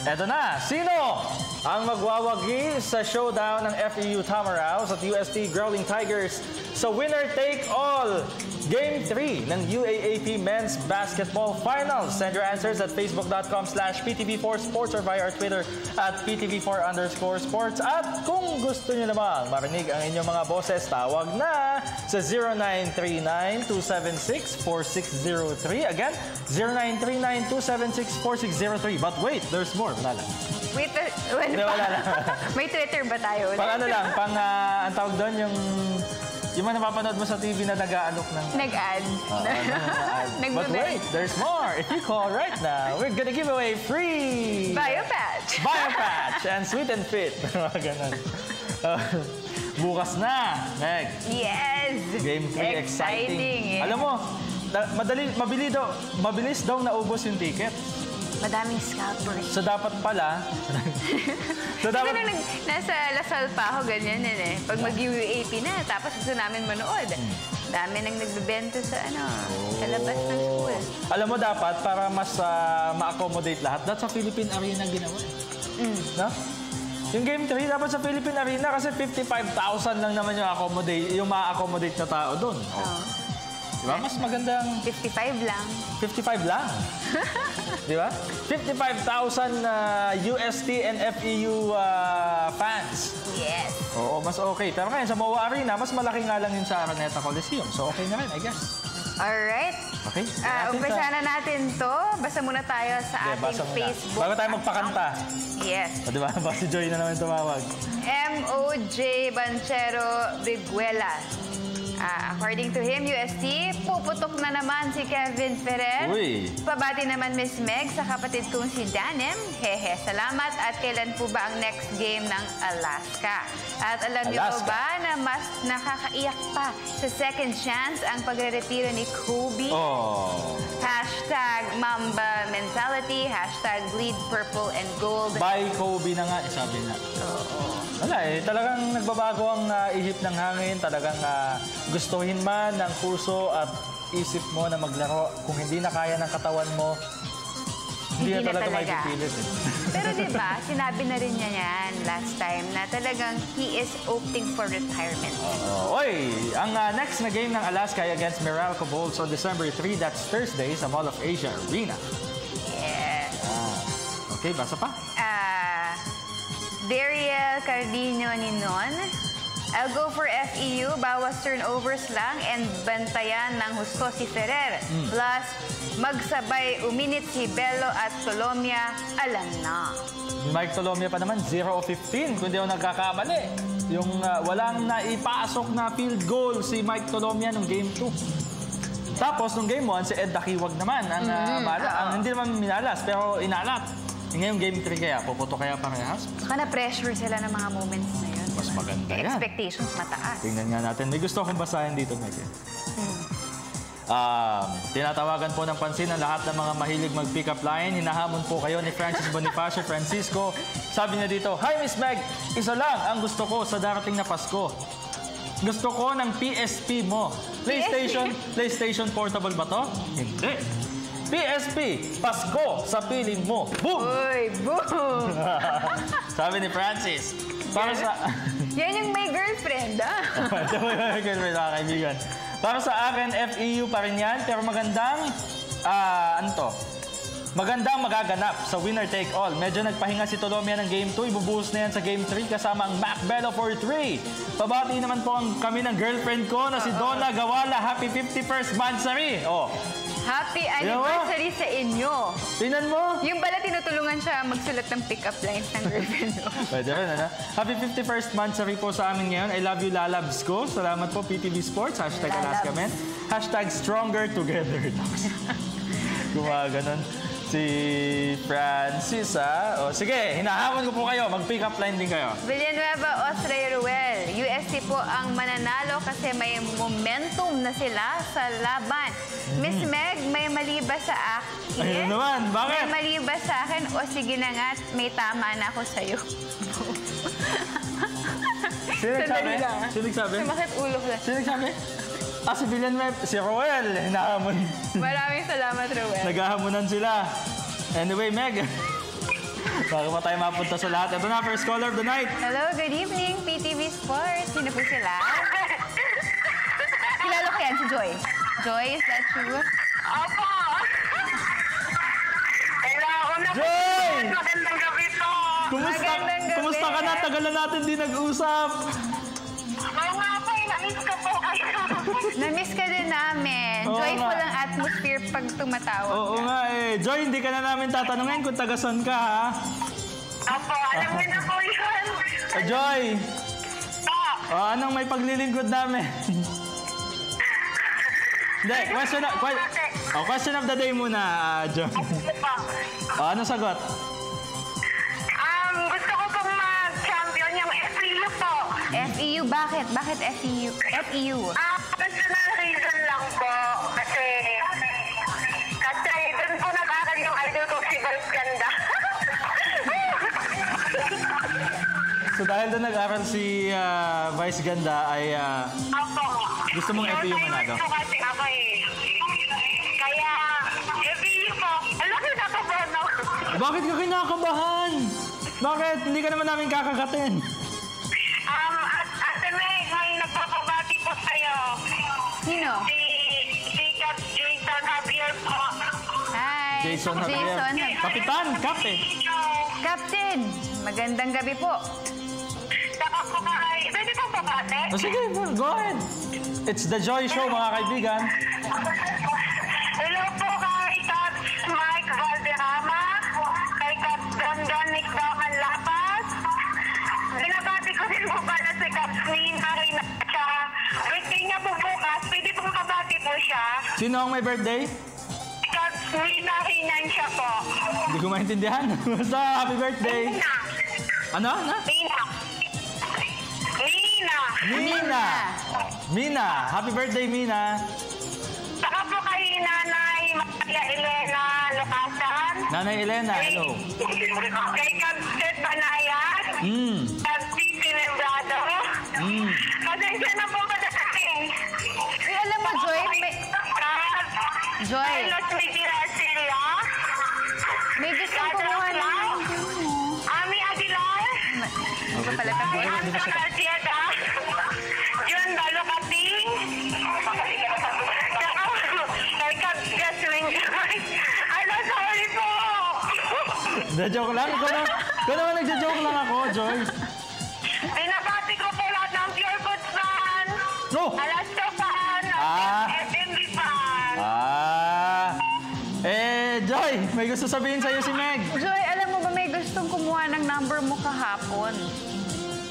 Eto na, sino ang magwawagi sa showdown ng FEU Tamaraos at UST Growling Tigers sa winner-take-all Game 3 ng UAAP Men's Basketball Finals? Send your answers at facebook.com/PTV4Sports or via our Twitter at PTV4_sports. At kung gusto nyo namang marinig ang inyong mga boses, tawag na sa 0939-276-4603. Again, 0939-276-4603. But wait, there's more. Wala lang. Wait, wala lang. May Twitter ba tayo? Pang ano lang, ang tawag doon, yung mga napapanood mo sa TV na nag-aalok ng... Nag-ad. But wait, there's more. If you call right now, we're gonna give away free... Biopatch. Biopatch and Sweet and Fit. Ganun. Bukas na, Meg. Yes! Game 3, exciting. Eh. Alam mo, mabilis daw naubos yung ticket. Madaming scalpers. So dapat pala... nasa Lasal pa ako, ganyan eh. Pag mag-UAP na, tapos gusto namin manood. Dami nang nagbebento sa sa labas ng school. Alam mo dapat, para mas ma-accommodate lahat, dapat sa Philippine Arena ginawa. No? Yung Game 3 dapat sa Philippine Arena kasi 55,000 lang naman yung ma-accommodate na tao doon. Diba? Mas magandang... 55 lang. 55 lang? Diba? 55,000 UST and FEU fans. Yes. Oo, mas okay. Pero ngayon sa MOA Arena, mas malaki nga lang yun sa Araneta Coliseum. So okay na rin, I guess. Alright. Okay. Umpisa na natin to. Basa muna tayo sa ating Facebook. Bago tayo magpakanta. Yes. O, diba? Baka si Joy na naman tumawag. MOJ Banchero Briguela. According to him, UST, puputok na naman si Kevin Ferrer. Uy. Pabati naman Miss Meg sa kapatid kong si Danem. Hehe, salamat. At kailan po ba ang next game ng Alaska? At alam niyo ba na mas nakakaiyak pa sa second chance ang pagre-retiro ni Kobe? Hashtag Mamba Mentality, hashtag Bleed Purple and Gold. Bye Kobe na nga, sabi na. Wala talagang nagbabago ang ihip ng hangin. Talagang gustuhin man ng puso at isip mo na maglaro. Kung hindi na kaya ng katawan mo, hindi na talaga maipipilit. Pero diba, sinabi na rin niya yan last time na talagang he is opting for retirement. Ang next na game ng Alaska against Meralco Bolts on December 3, that's Thursday sa Mall of Asia Arena. Yes. Okay, basa pa? Dariel Cardino Ninon. I'll go for FEU, bawas turnovers lang and bantayan ng husto si Ferrer. Plus, magsabay uminit si Bello at Tolomia, alam na. Mike Tolomia pa naman, 0 of 15, kundi ako nagkakamali. Yung walang naipasok na field goal si Mike Tolomia nung Game 2. Tapos, nung Game 1, si Ed Dakiwag naman ang hindi naman minalas, pero inalat. Ngayong Game 3 kaya, puputo kaya parehas? Saka na-pressure sila ng mga moments na yun. Mas maganda yan. Expectations mataas. Tingnan nga natin. May gusto akong basahin dito, Meg. Tinatawagan po ng pansin ang lahat ng mga mahilig mag-pick up line. Hinahamon po kayo ni Francis Bonifacio Francisco. Sabi niya dito, Hi Miss Meg, isa lang ang gusto ko sa darating na Pasko. Gusto ko ng PSP mo. PlayStation Portable ba to? Hindi. PSP, Pasko sa piling mo. Boom! Uy, boom! Sabi ni Francis. Para sa... Yan yung may girlfriend, May girlfriend, kaibigan. Para sa akin, FEU pa rin yan. Pero magandang... Magandang magaganap sa winner-take-all. Medyo nagpahinga si Tolomia ng Game 2. Ibubuhos na yan sa Game 3 kasama ang Mac Bello for 3. Pabati naman po kami ng girlfriend ko na si Donna Gawala. Happy 51st Mansari. Happy anniversary sa inyo. Tingnan mo. Yung pala tinutulungan siya magsulat ng pick-up lines ng girlfriend mo. Pwede rin, Happy 51st Mansari po sa amin ngayon. I love you, Lalabs ko. Salamat po, PTV Sports. Hashtag Alaska Men. Hashtag Stronger Together. Gumaganon. Si Francis, sige, hinahamon ko po kayo. Mag-pick up line din kayo. Villanueva Osrey Ruel. UST po ang mananalo kasi may momentum na sila sa laban. Miss Meg, may mali ba sa akin? Ayun naman, bakit? May mali ba sa akin? O sige na nga, may tama na ako sa'yo. Sino nagsabi? Sino nagsabi? Sumakit ulo ko. Sino nagsabi? Si Villanueva, si Ruel, hinahamon. Maraming salamat, Ruel. Naghahamonan sila. Anyway, Meg, bago pa tayo mapunta sa lahat. Ito na, first caller of the night. Hello, good evening, PTV Sports. Sino po sila? Kilala ko yan, si Joy. Joy, is that true? Opo! Hello, Joy! Magandang gabi po! Kumusta ka na? Tagal na natin di nag-usap. Oo nga po, na-miss ko po kayo. Na-miss ka din namin. Joyful ang atmosphere pag tumatawag. Oo nga Joy, hindi ka na namin tatanungin kung taga-san ka, ha? Opo, alam mo na po yun. Joy! Anong may paglilingkod namin? Hindi, question of the day muna, Joy. Anong sagot? Gusto ko pong mag-champion yung FEU po. FEU? Bakit? Bakit FEU? FEU? Personal reason lang po. Kasi doon po nag-aral yung idol ko si Vice Ganda. So dahil doon nag-aral si Vice Ganda ay... Opo. Gusto mong FEU manalo? Ito kasi ako eh. Kaya, FEU po. Alam ko nakabahan ako. Bakit ka kinakabahan? Bakit? Hindi ka naman namin kakagatin. Ate Meg, may nagpapabati po sa'yo. Sino? Si Jason Javier po. Hi. Jason Javier. Kapitan, Captain. Captain, magandang gabi po. Saka po kay... Pwede po pabati? Oh, sige, go ahead. It's the Joy Show, mga kaibigan. Hello po kay Kat Mike Valderrama, kay Kat Dandan Nikdaman Lapas. Binabati ko din po pala si Kat Nina Rinacha. Birthday niya po bukas. Pwede pong kabati po siya. Sino ang may birthday? Kat Nina Rinacha po. Hindi ko maintindihan. Basta, happy birthday. Ano? Mina. Mina. Happy birthday, Mina. Saka po kay Nanay Maria Elena Locasan. Nanay Elena, hello. Kay Captain Banayan. Kay Titi Membrado. Pasensya na po ba natin? Alam mo, Joy, Joy. Carlos Medina Silla. May gustong kumuha ng... Ami Aguilar. Hindi ba pala tabi? Ami Garciada. John Balocating. Kay Gasling. Ano, sorry po. Na-joke lang? Ikaw naman nagja-joke lang ako, Joy. Binabati ko po lahat ng Pure Foods fan. No. Alaska fan. FMB fan. Joy, may gusto sabihin sa'yo si Meg. Joy, alam mo ba may gustong kumuha ng number mo kahapon?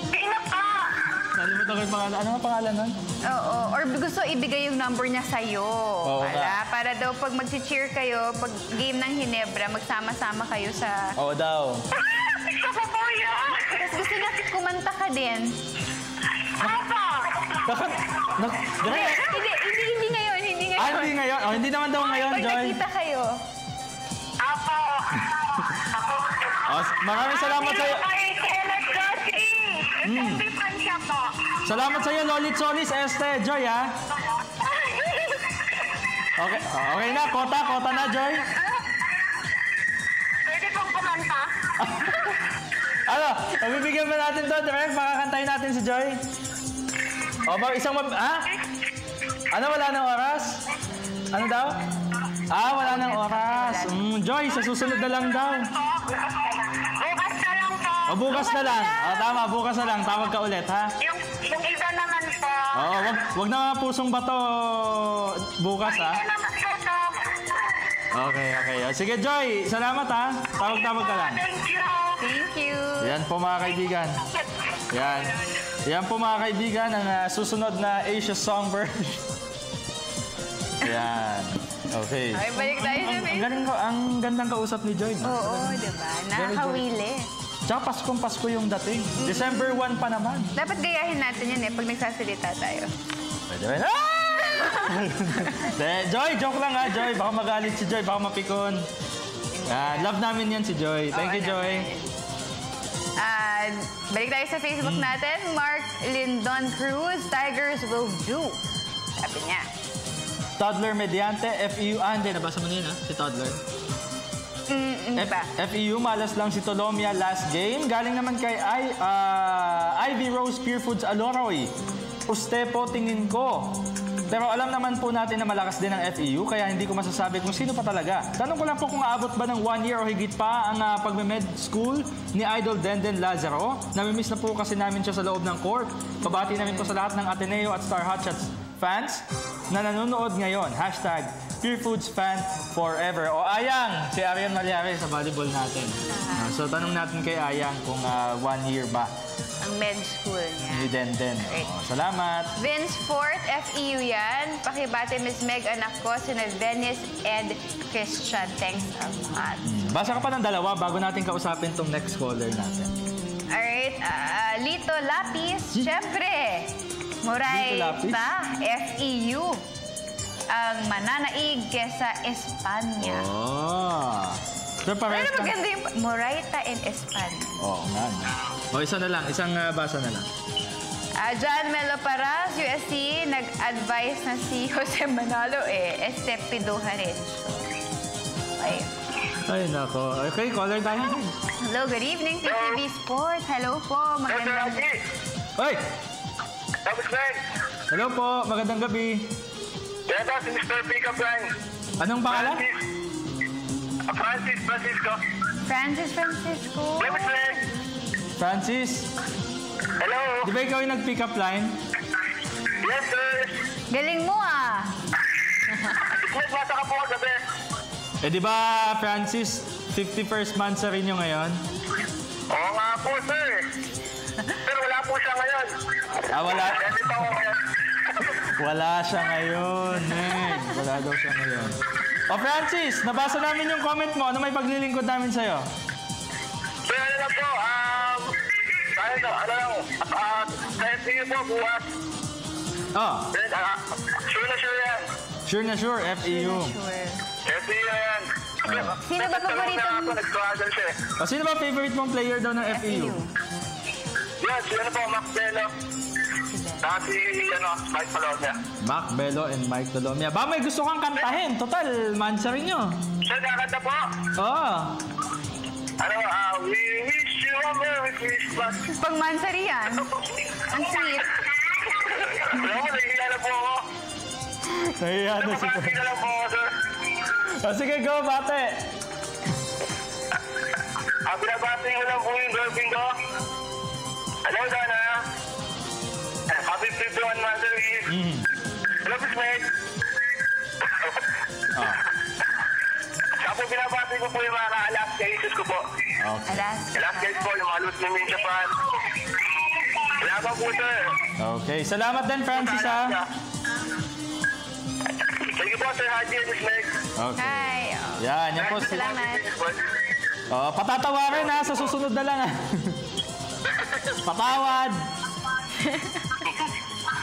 Sino pa? Nalimutan ko yung pangalan. Ano ang pangalan nun? Oo. Or gusto ibigay yung number niya sa'yo. Para daw pag mag-cheer kayo, pag game ng Hinebra, magsama-sama kayo sa... Oo daw. Gusto ko po yan. Tapos gusto niya kumanta ka din. Apa? Hindi ngayon. Hindi ngayon. Hindi ngayon? Hindi naman daw ngayon, Pag Joy. nakita kayo. Apo. Maraming salamat sa'yo. Salamat sa'yo, Lolit Solis, Este. Joy, ha? Okay na. Kota na, Joy. Pwede pong kumanta. Ano? Pabibigyan ba natin to, direct? Makakantayin natin si Joy? Isang Ano, wala nang oras? Ano daw? Wala nang oras. Joy, sa susunod na lang daw. Bukas na lang po. Bukas na lang. Tama, bukas na lang. Tawag ka ulit, ha? Yung iba naman po. Wag na pusong bato bukas, ha? Okay. Sige, Joy. Salamat, ha? Tawag ka lang. Thank you. Yan po, mga kaibigan. Yan po, mga kaibigan, ang susunod na Asia Songbird. Yan. Okay. Ay, balik tayo sa Facebook. Ang gandang kausap ni Joy. Oo, diba? Nakakawili. Tsaka Pasko yung dating. December 1 pa naman. Dapat gayahin natin yan pag nagsasalita tayo. Pwede ba? Joy, joke lang ha, Joy. Baka magalit si Joy, baka mapikon. Love namin yan si Joy. Thank you, Joy. Balik tayo sa Facebook natin. Mark Lindon Cruz, Tigers will do. Sabi niya. Toddler Mediante, FEU. Hindi, nabasa mo na yun, ha? Si Toddler. FEU, malas lang si Tolomia last game. Galing naman kay Ivy Rose Pure Foods Aloroy. Uste po tingin ko. Pero alam naman po natin na malakas din ang FEU, kaya hindi ko masasabi kung sino pa talaga. Tanong ko lang po kung aabot ba ng 1 year o higit pa ang pagme-med school ni Idol Denden Lazaro. Namimiss na po kasi namin siya sa loob ng court. Pabati namin po sa lahat ng Ateneo at Star Hotshots fans na nanonood ngayon. Hashtag Pure Foods Fan Forever. O Ayang, si Arian Malyari sa volleyball natin. So tanong natin kay Ayang kung 1 year ba ang med school niya. Ni Denden. Salamat. Vince Fort, FEU yan. Pakibati Miss Meg, anak ko, sina Venice and Christian. Thanks a lot. Basa ka pa ng dalawa bago natin kausapin tong next caller natin. Alright. Lito Lapis, syempre. Moraita, FEU. Ang mananaig kesa Espanya. Pero maganda yung Moraita and Espanya. Nga. Isa na lang. Isang basa na lang. John Melo Paras, USC, nag-advise na si Jose Manalo estepidoha rin. Okay. Ay, nako. Okay, caller tayo. Hello, good evening, PTV Sports. Hello po, magandang gabi. Hoy! Tapos, Frank. Hello po, magandang gabi. Kaya si Mr. Pickup Line. Anong pangalan? Francis Francisco. Francis Francisco. Tapos, Frank. Francis? Hello. Di ba ikaw yung nag-pick up line? Yes, sir. Galing mo ah. Nasa ka po gabi. Di ba, Francis, 51st month sa rin nyo ngayon? Oo nga po, sir. Pero wala po siya ngayon. Wala? Hindi pa ako ngayon. Wala siya ngayon, Wala daw siya ngayon. Francis, nabasa namin yung comment mo. Ano may paglilingkod namin sa'yo? Sir, ano lang po, sa FEU po, bukas. Sure na sure yan. Sure na sure, FEU. FEU yan. Sino ba paborito mo? Nag-struggle siya. Sino ba favorite mong player daw ng FEU? Yan, sino po, Mac Bello. Si Mike Dolomia. Mac Bello and Mike Dolomia. Ba, may gusto kang kantahin. Total, mansa rin nyo. Sir, kakanta po? Oo. We wish you a Merry Christmas. Pang mansari yan. Ang sweet. Alam mo, nahihiya na po ako. Nahihiya na si Nahihiya na po ako, sir. Sige, go, bate. Binabati ko lang po yung girlfriend ko. Hello, Dana. Happy 51 Mother's Eve. Hello, Bismate. Saka po binabati ko po yung mga Alaska issues ko po. Okay. Alaska po, yung mga loot namin Japan. Salamat po, sir. Okay, salamat din, Francis, ha? Sige po, Sir Haji and Bismate. Okay. Hi. Yan po. Salamat. Patatawarin, ha? Sa susunod na lang, ha? Patawad.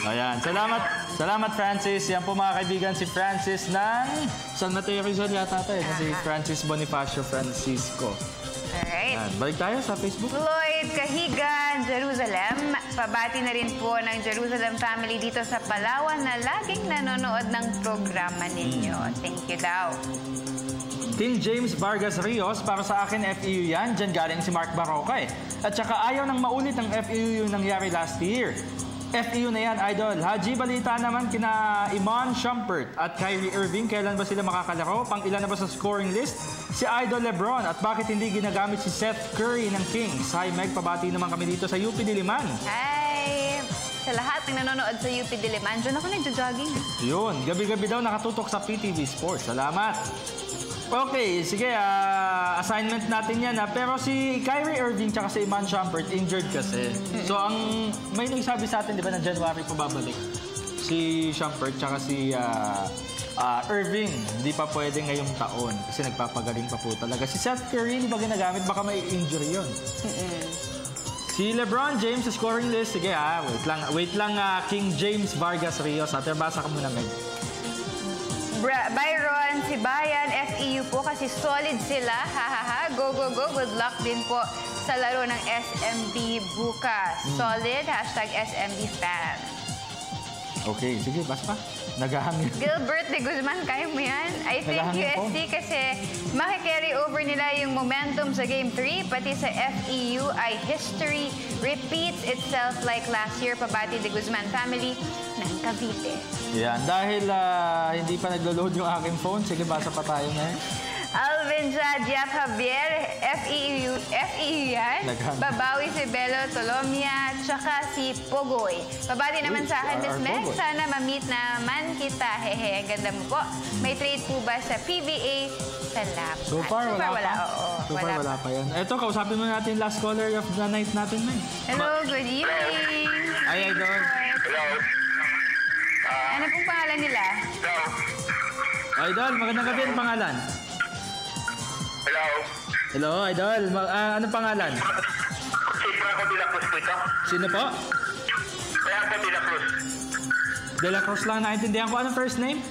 Ayan, salamat Francis. Yan po mga kaibigan, si Francis ng San Mateo Rizal yata ito si Francis Bonifacio Francisco. Alright. Ayan, balik tayo sa Facebook. Lloyd Kahigan, Jerusalem. Pabati na rin po ng Jerusalem family dito sa Palawan na laging nanonood ng programa ninyo. Thank you daw. Team James Vargas Rios, para sa akin FEU yan. Diyan galing si Mark Barroca At saka ayaw nang maulit ng FEU yung nangyari last year. FEU na yan, Idol. Haji, balita naman kina Iman Shumpert at Kyrie Irving. Kailan ba sila makakalaro? Pang-ilan na ba sa scoring list? Si Idol Lebron. At bakit hindi ginagamit si Seth Curry ng Kings? Hi, Meg. Pabati naman kami dito sa UP Diliman. Hi! Sa lahat ng nanonood sa UP Diliman, dyan ako nagja-jogging. Yun. Gabi-gabi daw nakatutok sa PTV Sports. Salamat. Okay, sige, assignment natin yan. Pero si Kyrie Irving tsaka si Iman Shumpert injured kasi. So, may nagsabi sa atin, di ba, na January pa babalik. Si Shumpert tsaka si Irving, hindi pa pwede ngayong taon kasi nagpapagaling pa po talaga. Si Seth Curry, hindi ba ginagamit? Baka may injury yun. Si LeBron James sa scoring list, sige wait lang, King James Vargas Rios. Basa ka muna, Meg. Byron Sibayan, FEU po kasi solid sila. Hahaha. Go, go, go. Good luck din po sa laro ng SMB bukas. Solid. #SMB fan. Okay, sige, basta pa. Nagahangin. Gilbert de Guzman, kaya mo yan? I think USC kasi makikarry over nila yung momentum sa Game 3, pati sa FEU ay history repeats itself like last year. Pabati de Guzman family ng Cavite. Yan, dahil hindi pa naglo-load yung aking phone, sige, basa pa tayo ngayon. Alvin Jadiap Javier, FEU yan. Babawi si Bello Tolomia, tsaka si Pogoy. Pabati naman sa akin, Miss Meg, sana ma-meet naman kita. Hehe, ang ganda mo po. May trade po ba sa PBA? Salamat. So far, wala pa. Oo. So far, wala pa yan. Eto, kausapin mo natin last caller of the night natin, Meg. Hello, good evening. Ay, Idol. Hello. Ano pong pangalan nila? Idol, magandang gabi. Ang pangalan? Hello. Hello, Idol. Anong pangalan? Si Franco de la Cruz po ito. Sino po? Franco de la Cruz. De la Cruz lang naintindihan ko. Anong first name?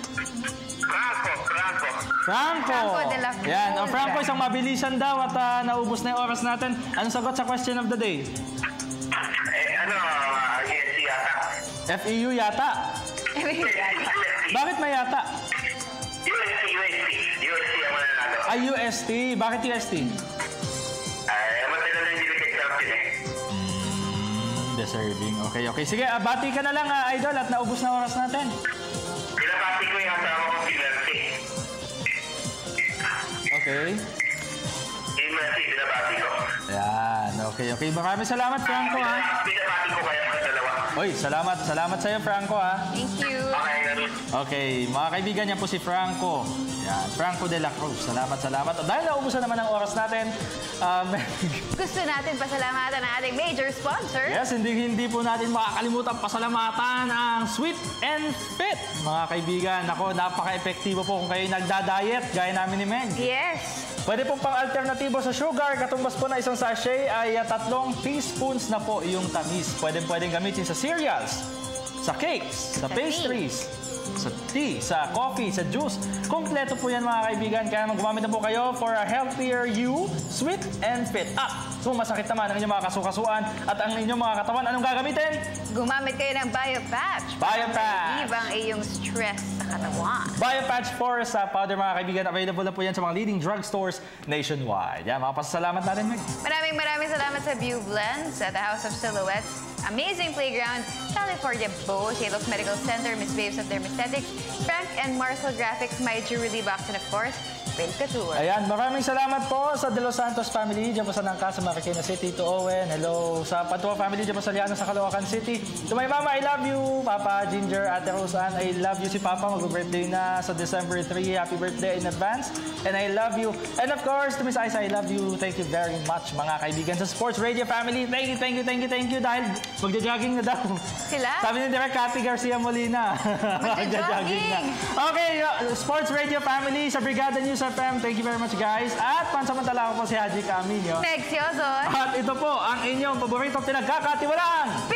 Franco de la Cruz. Yan. Franco, isang mabilisan daw at naubos na yung oras natin. Anong sagot sa question of the day? ESC FEU yata. Bakit may yata? UST ang mananalo. UST. Bakit UST? Matagal na yung delicate champion eh. Deserving. Okay. Sige, bati ka na lang, Idol, at naubos na oras natin. Binabati ko yung kasama kong si Mercy. Okay. Si Mercy, binabati ko. Ayan, okay. Maraming salamat, Franco, ha? Binabati ko kaya sa dalawa. Oy, salamat sa'yo, Franco, ha? Thank you. Okay, mga kaibigan, niya po si Franco. Yan, Franco de la Cruz. Salamat. O dahil naubusan naman ang oras natin, gusto natin pasalamatan ang ating major sponsor. Yes, hindi po natin makakalimutan pasalamatan ang Sweet and Fit. Mga kaibigan, ako, napaka-epektibo po kung kayo nagda-diet, gaya namin ni Meg. Yes. Pwede pong pang-alternatibo sa sugar. Katumbas po na isang sachet ay 3 teaspoons na po yung tamis. Pwedeng gamitin sa cereals, sa cakes, sa pastries, sa tea, sa coffee, sa juice. Kompleto po yan, mga kaibigan. Kaya gumamit na po kayo for a healthier you, Sweet and Fit. Kung masakit naman ang inyong mga kasukasuan at ang inyong mga katawan, anong gagamitin? Gumamit kayo ng BioPatch. BioPatch. Ibang iyong stress sa katawan. BioPatch Force powder, mga kaibigan. Available na po yan sa mga leading drugstores nationwide. Yan, mga pasasalamat natin, Meg. Maraming salamat sa View Blends at the House of Silhouettes. Amazing Playground, California Bow, Halos Medical Center, Miss Babes of Dermesthetics, Frank and Marcel Graphics, My Jewelry Box, and of course, Bill Couture. Ayan, maraming salamat po sa De Los Santos family, dyan po sa Nangka, sa Marikina City, to Owen. Hello sa Padua family, dyan po sa Liano, sa Caloocan City. To my mama, I love you. Papa Ginger, Ate Roseanne, I love you. Si Papa, mag-birthday na sa December 3. Happy birthday in advance. And I love you. And of course, to Miss Isa, I love you. Thank you very much, mga kaibigan sa Sports Radio family. Thank you. Dahil magja-jogging na daw. Sila? Sabi ni Direk Cathy Garcia Molina. Magja-jogging na. Okay, Sports Radio family, sa Brigada News FM, thank you very much, guys. At pansamantala ko po si Haji Caminio. Meg Siozon. At ito po ang inyong paboritong pinagkakatiwalaan.